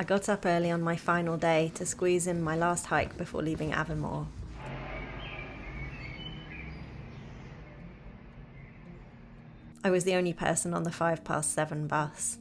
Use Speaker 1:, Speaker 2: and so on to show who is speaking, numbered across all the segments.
Speaker 1: I got up early on my final day to squeeze in my last hike before leaving Aviemore. I was the only person on the 7:05 bus.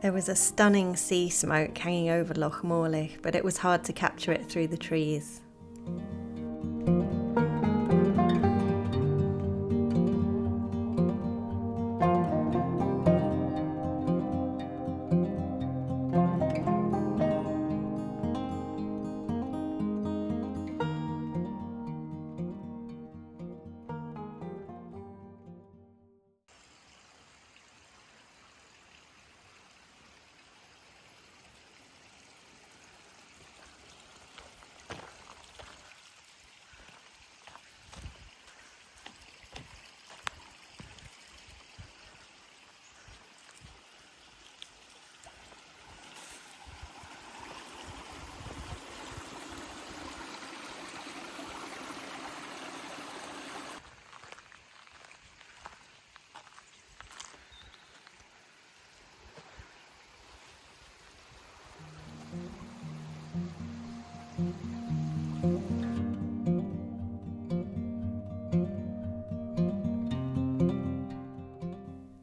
Speaker 1: There was a stunning sea smoke hanging over Loch Meall, but it was hard to capture it through the trees.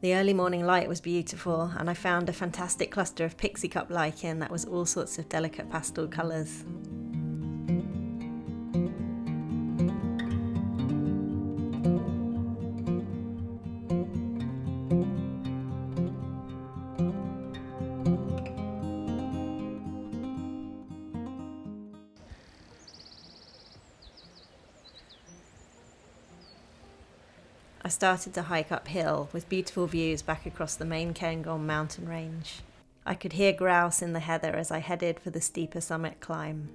Speaker 1: The early morning light was beautiful, and I found a fantastic cluster of pixie cup lichen that was all sorts of delicate pastel colours. I started to hike uphill with beautiful views back across the main Cairngorm mountain range. I could hear grouse in the heather as I headed for the steeper summit climb.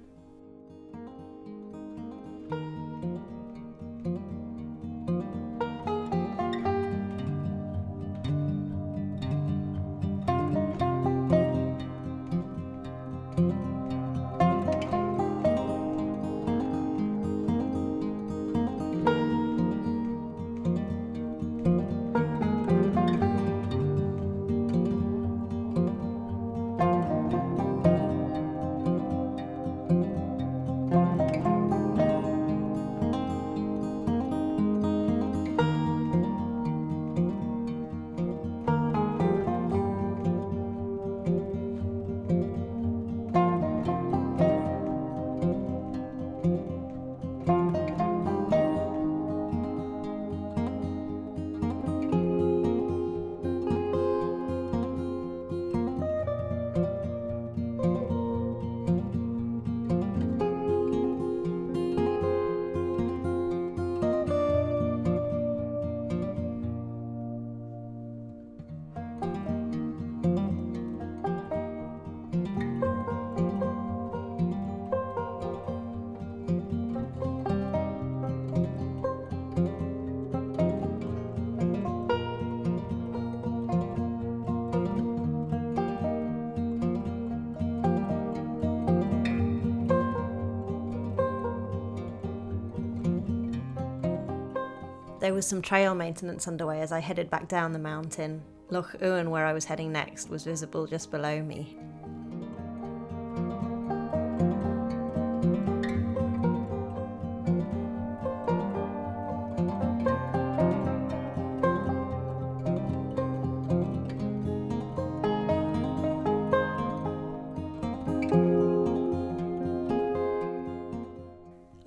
Speaker 1: There was some trail maintenance underway as I headed back down the mountain. Loch Uan, where I was heading next, was visible just below me.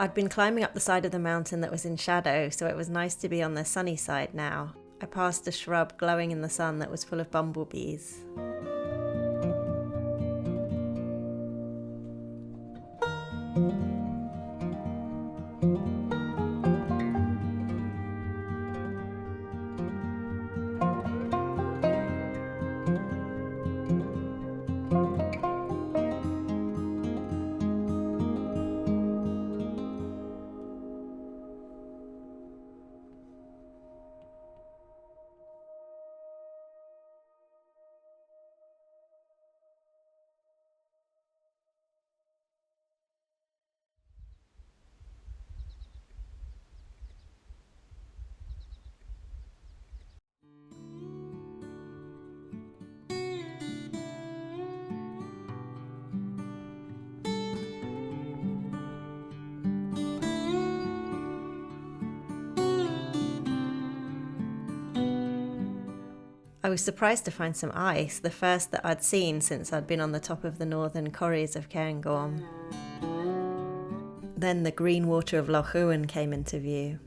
Speaker 1: I'd been climbing up the side of the mountain that was in shadow, so it was nice to be on the sunny side now. I passed a shrub glowing in the sun that was full of bumblebees. was surprised to find some ice, the first that I'd seen since I'd been on the top of the northern corries of Cairngorm. Then the green water of Loch Ewan came into view.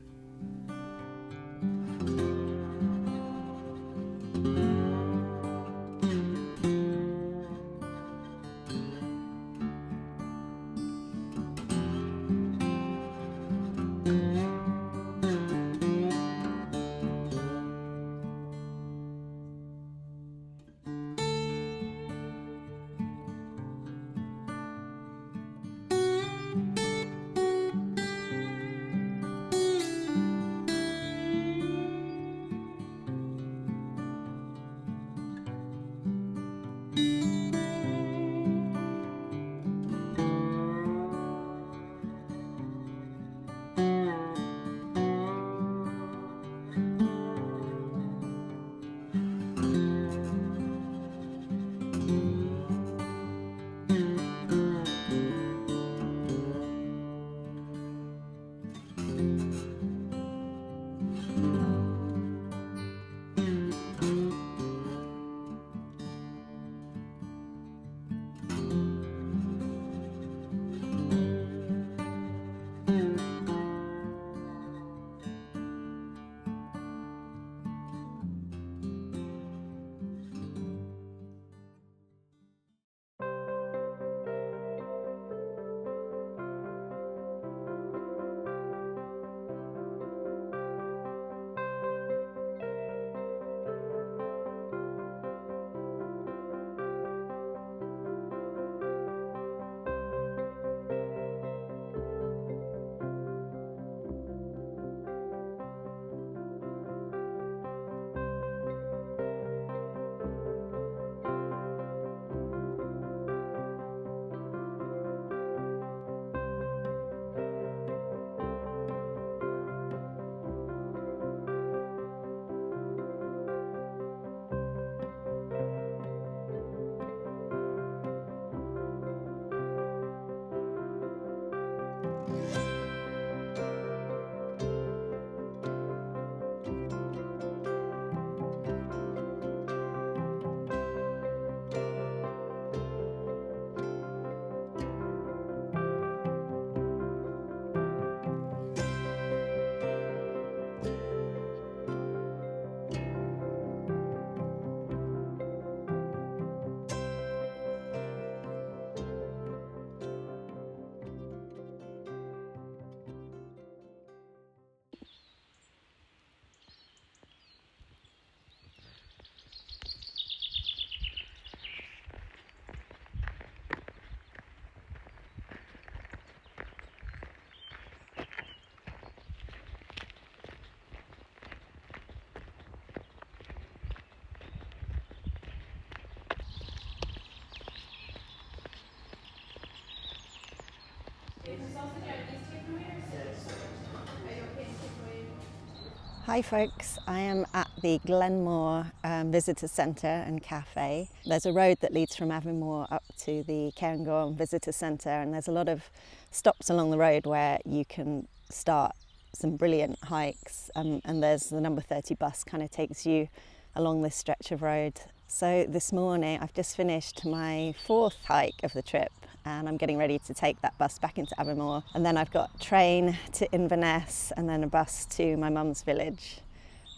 Speaker 1: Hi folks, I am at the Glenmore Visitor Centre and Cafe. There's a road that leads from Aviemore up to the Cairngorm Visitor Centre, and there's a lot of stops along the road where you can start some brilliant hikes, and there's the number 30 bus kind of takes you along this stretch of road. So this morning I've just finished my 4th hike of the trip, and I'm getting ready to take that bus back into Aviemore, and then I've got a train to Inverness and then a bus to my mum's village.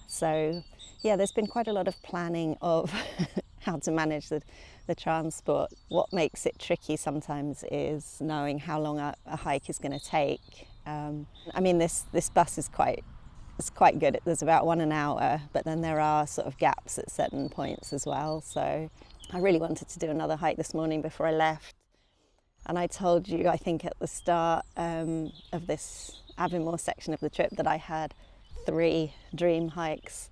Speaker 1: So yeah, there's been quite a lot of planning of how to manage the transport. What makes it tricky sometimes is knowing how long a hike is going to take. I mean, this bus is quite good. There's about 1 hour, but then there are sort of gaps at certain points as well. So I really wanted to do another hike this morning before I left. And I told you, I think at the start of this Aviemore section of the trip, that I had 3 dream hikes,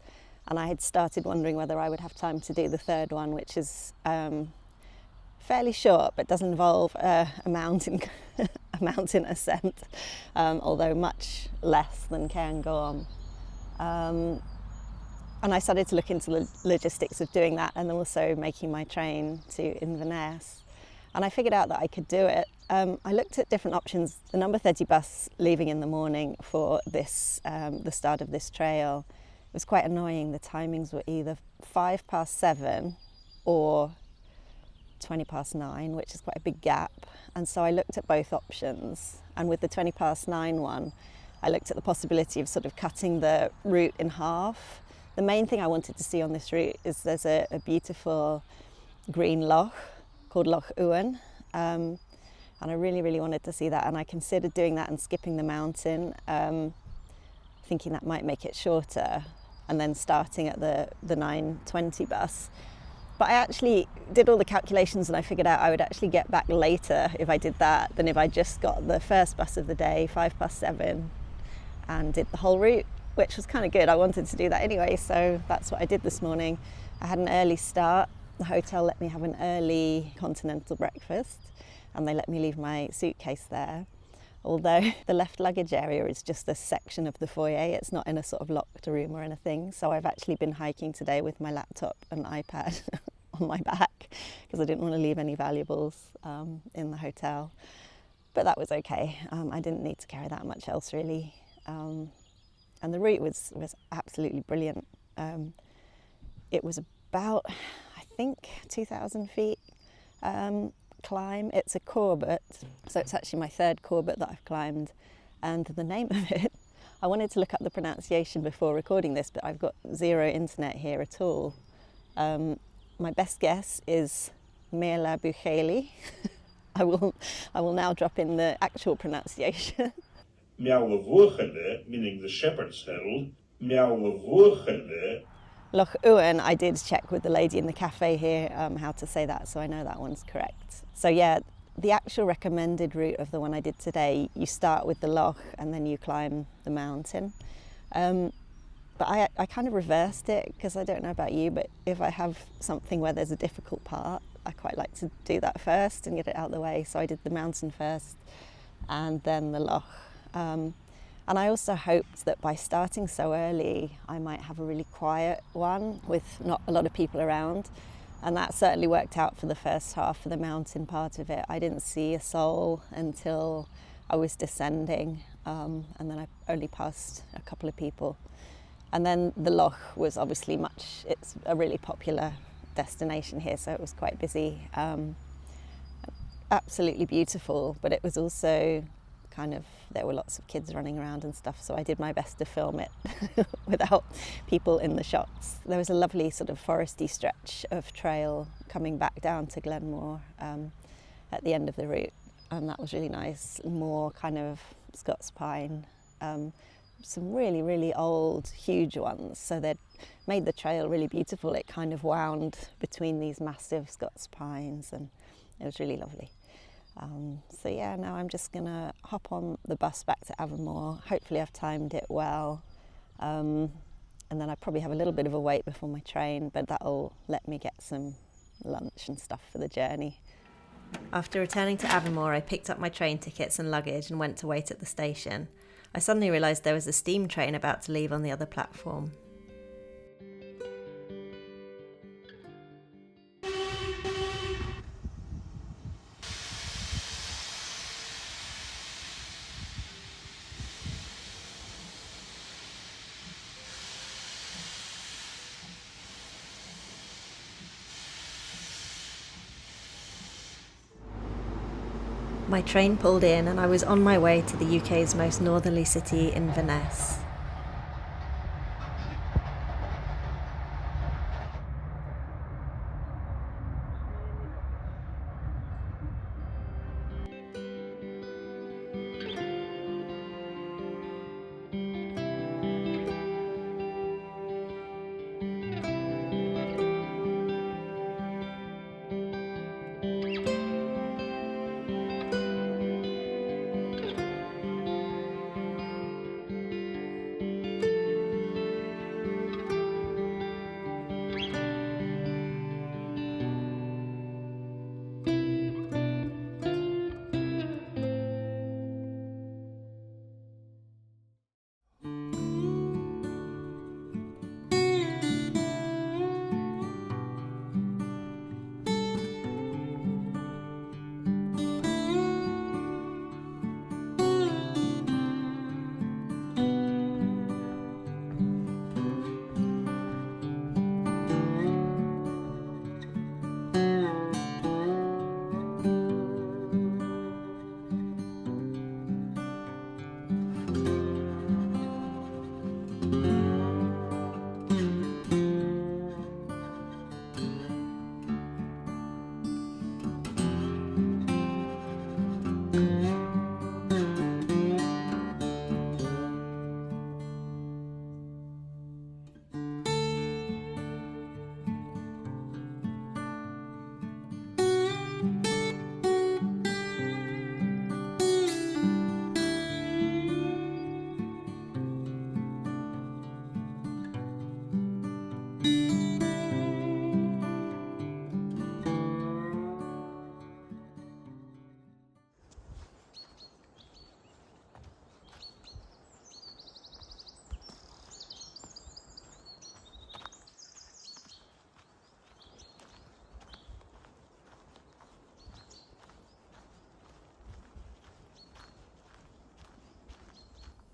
Speaker 1: and I had started wondering whether I would have time to do the 3rd one, which is fairly short but does involve a mountain ascent, although much less than Cairngorm. And I started to look into the logistics of doing that, and also making my train to Inverness. And I figured out that I could do it. I looked at different options. The number 30 bus leaving in the morning for this, the start of this trail, was quite annoying. The timings were either 7:05 or 9:20, which is quite a big gap. And so I looked at both options. And with the 9:20 one, I looked at the possibility of sort of cutting the route in half. The main thing I wanted to see on this route is there's a beautiful green loch called Loch Uan. And I really, really wanted to see that. And I considered doing that and skipping the mountain, thinking that might make it shorter, and then starting at the 9:20 bus. But I actually did all the calculations and I figured out I would actually get back later if I did that than if I just got the first bus of the day, 7:05, and did the whole route, which was kind of good. I wanted to do that anyway, so that's what I did this morning. I had an early start. The hotel let me have an early continental breakfast and they let me leave my suitcase there. Although the left luggage area is just a section of the foyer, it's not in a sort of locked room or anything. So I've actually been hiking today with my laptop and iPad on my back because I didn't want to leave any valuables in the hotel. But that was okay. I didn't need to carry that much else really. And the route was absolutely brilliant. It was about, I think, 2,000 feet climb. It's a Corbett, so it's actually my third Corbett that I've climbed, and the name of it, I wanted to look up the pronunciation before recording this, but I've got zero internet here at all. My best guess is Meall Bhuachaille. I will now drop in the actual pronunciation.
Speaker 2: Meall, meaning the shepherd's hill. Meall.
Speaker 1: Loch Uan, I did check with the lady in the cafe here how to say that, so I know that one's correct. So yeah, the actual recommended route of the one I did today, you start with the loch and then you climb the mountain. But I kind of reversed it because I don't know about you, but if I have something where there's a difficult part, I quite like to do that first and get it out of the way. So I did the mountain first and then the loch. And I also hoped that by starting so early, I might have a really quiet one with not a lot of people around. And that certainly worked out for the first half of the mountain part of it. I didn't see a soul until I was descending, and then I only passed a couple of people. And then the loch was obviously it's a really popular destination here, so it was quite busy. Absolutely beautiful, but it was also there were lots of kids running around and stuff, so I did my best to film it without people in the shots. There was a lovely sort of foresty stretch of trail coming back down to Glenmore at the end of the route, and that was really nice. More kind of Scots pine, some really, really old, huge ones, so they'd made the trail really beautiful. It kind of wound between these massive Scots pines, and it was really lovely. So yeah, now I'm just gonna hop on the bus back to Aviemore. Hopefully I've timed it well, and then I probably have a little bit of a wait before my train, but that'll let me get some lunch and stuff for the journey. After returning to Aviemore, I picked up my train tickets and luggage and went to wait at the station. I suddenly realised there was a steam train about to leave on the other platform. My train pulled in and I was on my way to the UK's most northerly city, Inverness.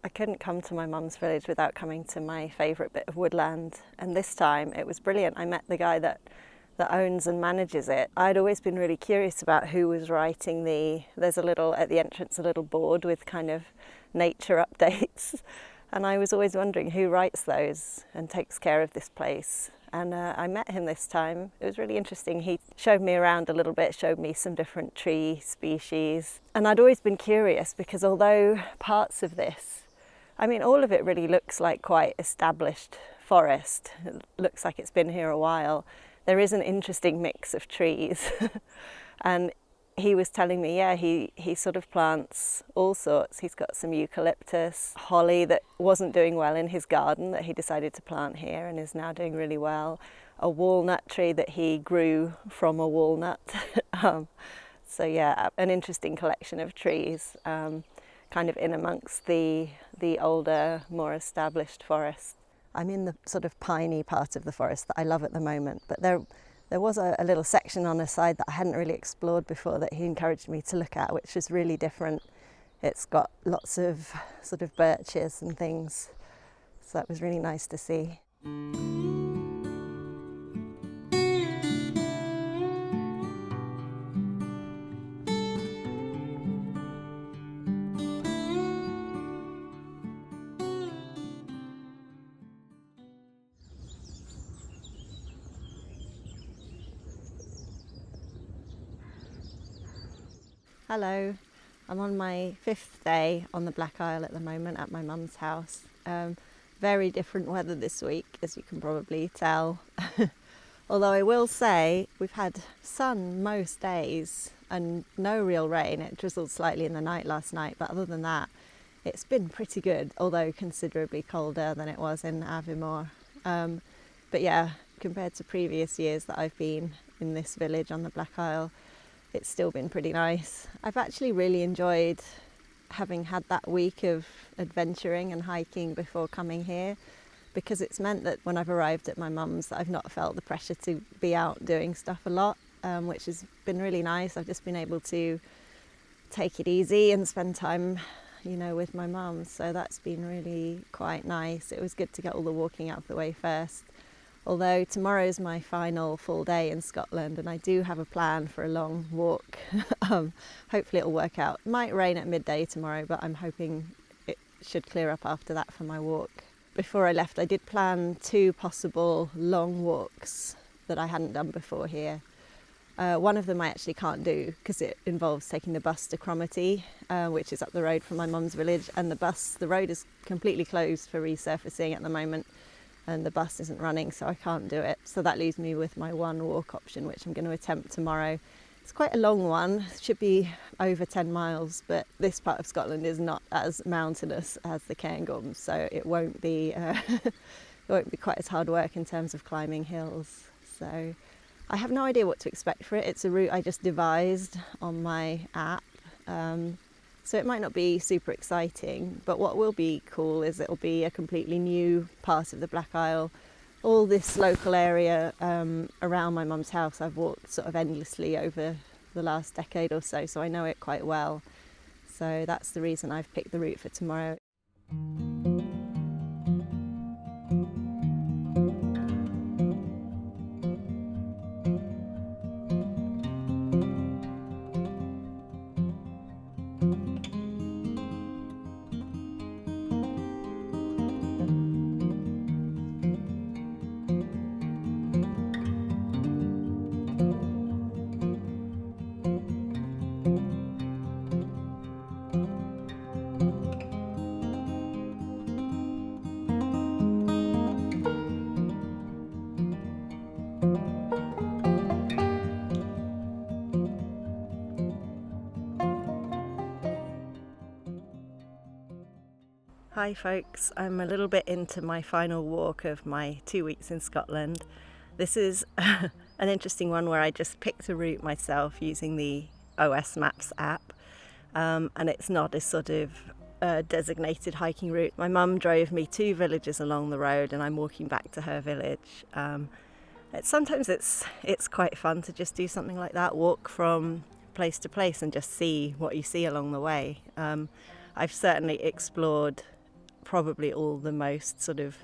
Speaker 1: I couldn't come to my mum's village without coming to my favourite bit of woodland, and this time it was brilliant. I met the guy that owns and manages it. I'd always been really curious about who was writing there's at the entrance a little board with kind of nature updates, and I was always wondering who writes those and takes care of this place. And I met him this time. It was really interesting. He showed me around a little bit, showed me some different tree species. And I'd always been curious because although parts of this, I mean, all of it really looks like quite established forest. It looks like it's been here a while. There is an interesting mix of trees. And he was telling me, yeah, he sort of plants all sorts. He's got some eucalyptus, holly that wasn't doing well in his garden that he decided to plant here and is now doing really well. A walnut tree that he grew from a walnut. So yeah, an interesting collection of trees, kind of in amongst the older, more established forest. I'm in the sort of piney part of the forest that I love at the moment, but there was a little section on a side that I hadn't really explored before that he encouraged me to look at, which is really different. It's got lots of sort of birches and things, so that was really nice to see. Hello, I'm on my 5th day on the Bhuachaille at the moment at my mum's house. Very different weather this week, as you can probably tell. Although I will say we've had sun most days and no real rain. It drizzled slightly in the night last night, but other than that, it's been pretty good, although considerably colder than it was in Aviemore. But yeah, compared to previous years that I've been in this village on the Bhuachaille, it's still been pretty nice. I've actually really enjoyed having had that week of adventuring and hiking before coming here, because it's meant that when I've arrived at my mum's, I've not felt the pressure to be out doing stuff a lot, which has been really nice. I've just been able to take it easy and spend time, with my mum. So that's been really quite nice. It was good to get all the walking out of the way first. Although tomorrow's my final full day in Scotland and I do have a plan for a long walk. Hopefully it'll work out. It might rain at midday tomorrow, but I'm hoping it should clear up after that for my walk. Before I left, I did plan 2 possible long walks that I hadn't done before here. One of them I actually can't do because it involves taking the bus to Cromarty, which is up the road from my mum's village, and the road is completely closed for resurfacing at the moment. And the bus isn't running, so I can't do it. So that leaves me with my one walk option, which I'm going to attempt tomorrow. It's quite a long one, it should be over 10 miles, but this part of Scotland is not as mountainous as the Cairngorms, so it won't be it won't be quite as hard work in terms of climbing hills. So I have no idea what to expect for it. It's a route I just devised on my app. So it might not be super exciting, but what will be cool is it'll be a completely new part of the Bhuachaille. All this local area around my mum's house I've walked sort of endlessly over the last decade or so, so I know it quite well. So that's the reason I've picked the route for tomorrow. Hi folks, I'm a little bit into my final walk of my 2 weeks in Scotland. This is an interesting one where I just picked a route myself using the OS Maps app, and it's not a sort of designated hiking route. My mum drove me 2 villages along the road and I'm walking back to her village. Sometimes it's quite fun to just do something like that, walk from place to place and just see what you see along the way. I've certainly explored probably all the most sort of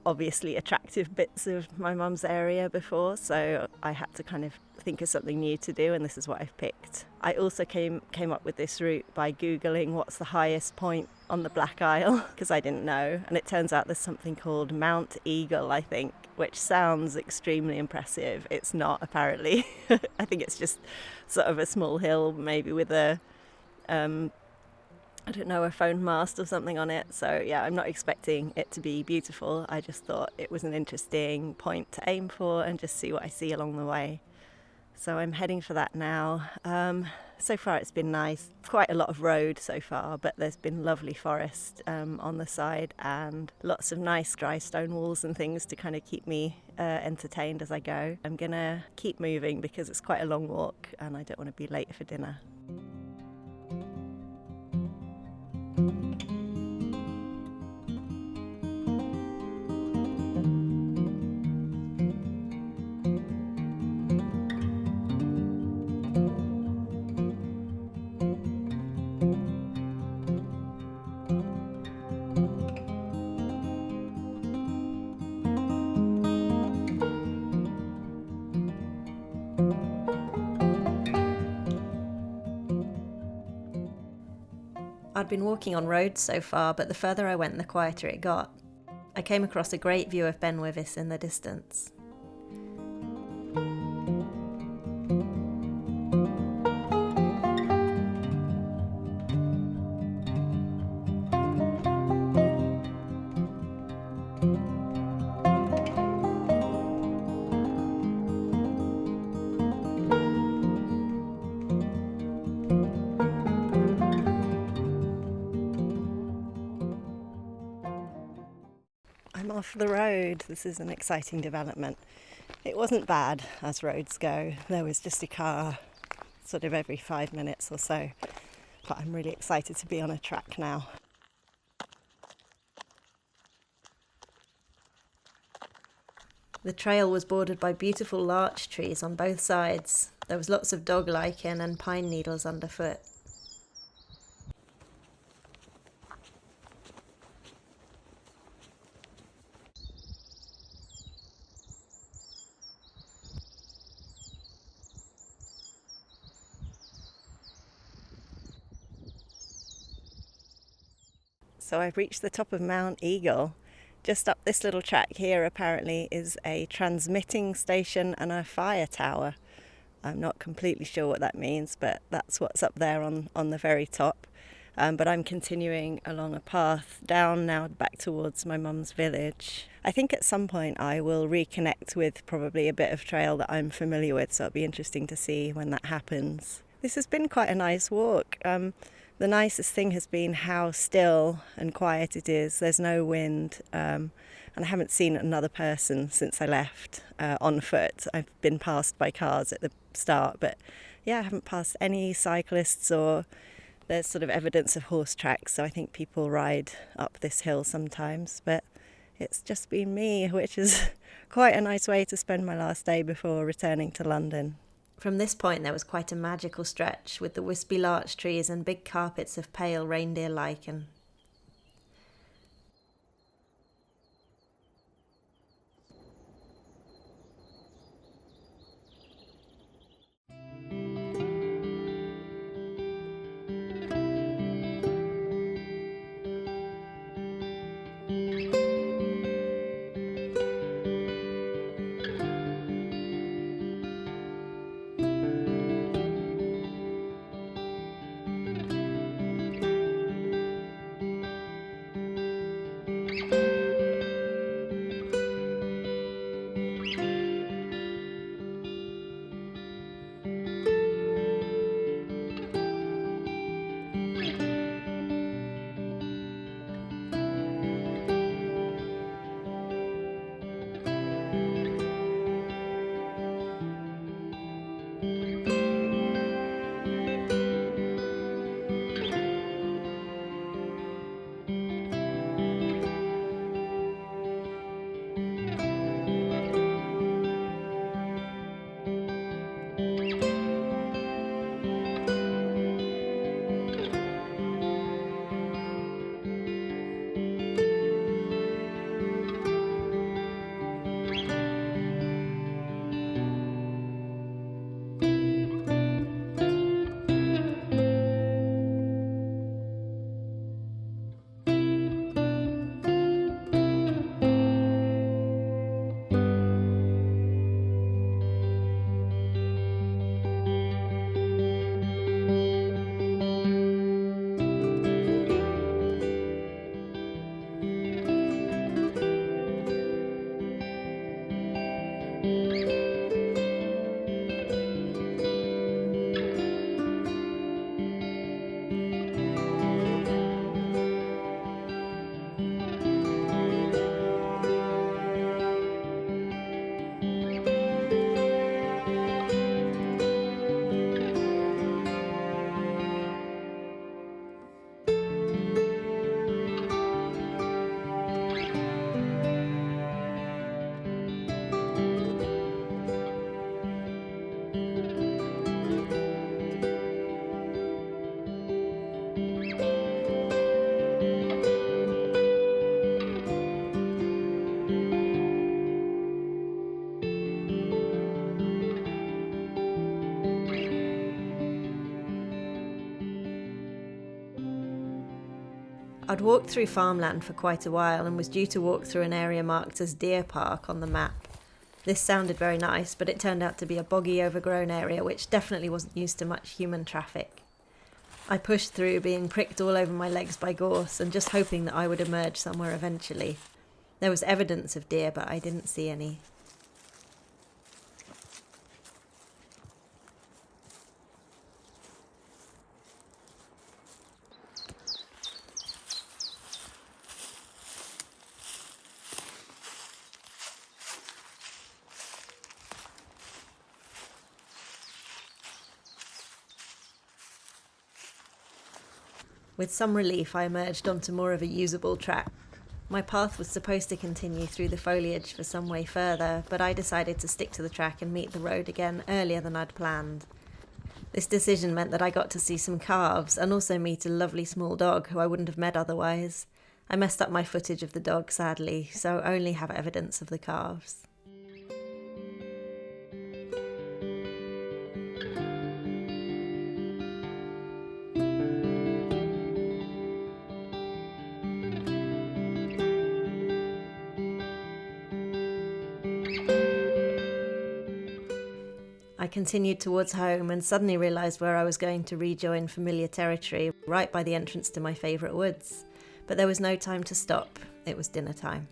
Speaker 1: obviously attractive bits of my mum's area before, so I had to kind of think of something new to do, and this is what I've picked. I also came up with this route by googling what's the highest point on the Black Isle, because I didn't know, and it turns out there's something called Mount Eagle, I think, which sounds extremely impressive. It's not, apparently. I think it's just sort of a small hill, maybe with a I don't know, a phone mast or something on it. So yeah, I'm not expecting it to be beautiful. I just thought it was an interesting point to aim for and just see what I see along the way. So I'm heading for that now. So far it's been nice. Quite a lot of road so far, but there's been lovely forest on the side and lots of nice dry stone walls and things to kind of keep me entertained as I go. I'm gonna keep moving because it's quite a long walk and I don't want to be late for dinner. I'd been walking on roads so far, but the further I went, the quieter it got. I came across a great view of Ben Wyvis in the distance. I'm off the road. This is an exciting development. It wasn't bad as roads go. There was just a car sort of every 5 minutes or so. But I'm really excited to be on a track now. The trail was bordered by beautiful larch trees on both sides. There was lots of dog lichen and pine needles underfoot. So I've reached the top of Mount Eagle. Just up this little track here apparently is a transmitting station and a fire tower. I'm not completely sure what that means, but that's what's up there on the very top. But I'm continuing along a path down now back towards my mum's village. I think at some point I will reconnect with probably a bit of trail that I'm familiar with, so it'll be interesting to see when that happens. This has been quite a nice walk. The nicest thing has been how still and quiet it is. There's no wind, and I haven't seen another person since I left on foot. I've been passed by cars at the start, but yeah, I haven't passed any cyclists, or there's sort of evidence of horse tracks, so I think people ride up this hill sometimes, but it's just been me, which is quite a nice way to spend my last day before returning to London. From this point there was quite a magical stretch with the wispy larch trees and big carpets of pale reindeer lichen. I'd walked through farmland for quite a while and was due to walk through an area marked as Deer Park on the map. This sounded very nice, but it turned out to be a boggy, overgrown area which definitely wasn't used to much human traffic. I pushed through, being pricked all over my legs by gorse and just hoping that I would emerge somewhere eventually. There was evidence of deer, but I didn't see any. With some relief, I emerged onto more of a usable track. My path was supposed to continue through the foliage for some way further, but I decided to stick to the track and meet the road again earlier than I'd planned. This decision meant that I got to see some calves and also meet a lovely small dog who I wouldn't have met otherwise. I messed up my footage of the dog, sadly, so only have evidence of the calves. I continued towards home and suddenly realised where I was going to rejoin familiar territory, right by the entrance to my favourite woods. But there was no time to stop. It was dinner time.